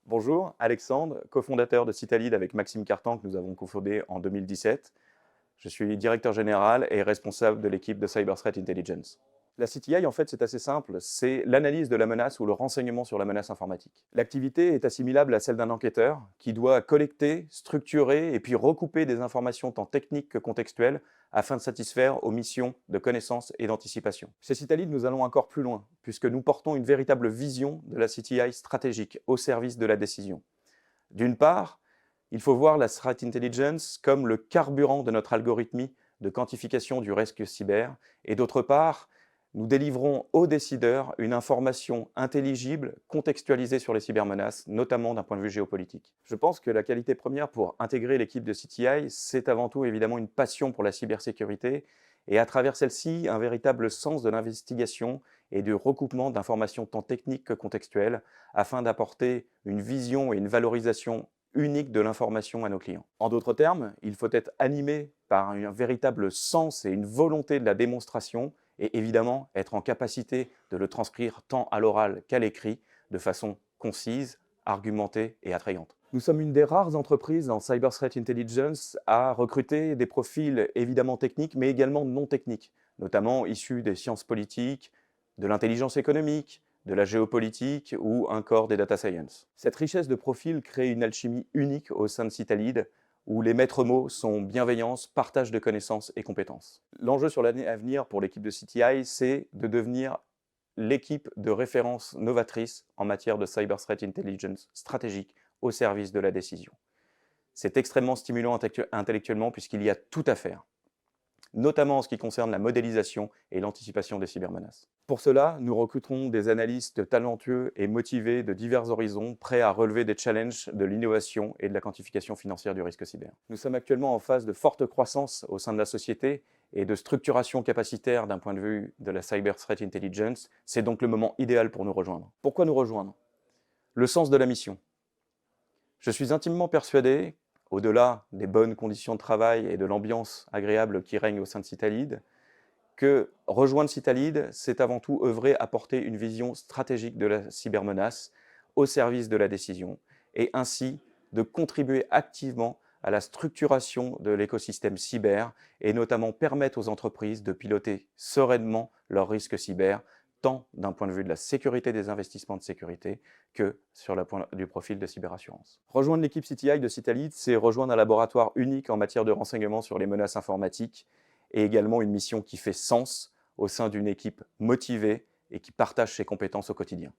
Bonjour, Alexandre, cofondateur de Citalid avec Maxime Cartan que nous avons cofondé en 2017. Je suis directeur général et responsable de l'équipe de Cyber Threat Intelligence. La CTI, en fait, c'est assez simple, c'est l'analyse de la menace ou le renseignement sur la menace informatique. L'activité est assimilable à celle d'un enquêteur qui doit collecter, structurer et puis recouper des informations tant techniques que contextuelles afin de satisfaire aux missions de connaissance et d'anticipation. Chez Citalid, nous allons encore plus loin, puisque nous portons une véritable vision de la CTI stratégique au service de la décision. D'une part, il faut voir la Threat Intelligence comme le carburant de notre algorithmie de quantification du risque cyber, et d'autre part, nous délivrons aux décideurs une information intelligible, contextualisée sur les cybermenaces, notamment d'un point de vue géopolitique. Je pense que la qualité première pour intégrer l'équipe de CTI, c'est avant tout évidemment une passion pour la cybersécurité, et à travers celle-ci, un véritable sens de l'investigation et du recoupement d'informations tant techniques que contextuelles, afin d'apporter une vision et une valorisation unique de l'information à nos clients. En d'autres termes, il faut être animé par un véritable sens et une volonté de la démonstration et évidemment être en capacité de le transcrire tant à l'oral qu'à l'écrit de façon concise, argumentée et attrayante. Nous sommes une des rares entreprises en Cyber Threat Intelligence à recruter des profils évidemment techniques mais également non techniques, notamment issus des sciences politiques, de l'intelligence économique, de la géopolitique ou encore des data science. Cette richesse de profils crée une alchimie unique au sein de Citalid, où les maîtres mots sont bienveillance, partage de connaissances et compétences. L'enjeu sur l'année à venir pour l'équipe de CTI, c'est de devenir l'équipe de référence novatrice en matière de Cyber Threat Intelligence stratégique au service de la décision. C'est extrêmement stimulant intellectuellement puisqu'il y a tout à faire, notamment en ce qui concerne la modélisation et l'anticipation des cybermenaces. Pour cela, nous recruterons des analystes talentueux et motivés de divers horizons, prêts à relever des challenges de l'innovation et de la quantification financière du risque cyber. Nous sommes actuellement en phase de forte croissance au sein de la société et de structuration capacitaire d'un point de vue de la Cyber Threat Intelligence. C'est donc le moment idéal pour nous rejoindre. Pourquoi nous rejoindre? Le sens de la mission. Je suis intimement persuadé, au-delà des bonnes conditions de travail et de l'ambiance agréable qui règne au sein de Citalid, que rejoindre Citalid, c'est avant tout œuvrer à porter une vision stratégique de la cybermenace au service de la décision et ainsi de contribuer activement à la structuration de l'écosystème cyber et notamment permettre aux entreprises de piloter sereinement leurs risques cyber, tant d'un point de vue de la sécurité des investissements de sécurité que sur le point du profil de cyberassurance. Rejoindre l'équipe CTI de Citalid, c'est rejoindre un laboratoire unique en matière de renseignement sur les menaces informatiques et également une mission qui fait sens au sein d'une équipe motivée et qui partage ses compétences au quotidien.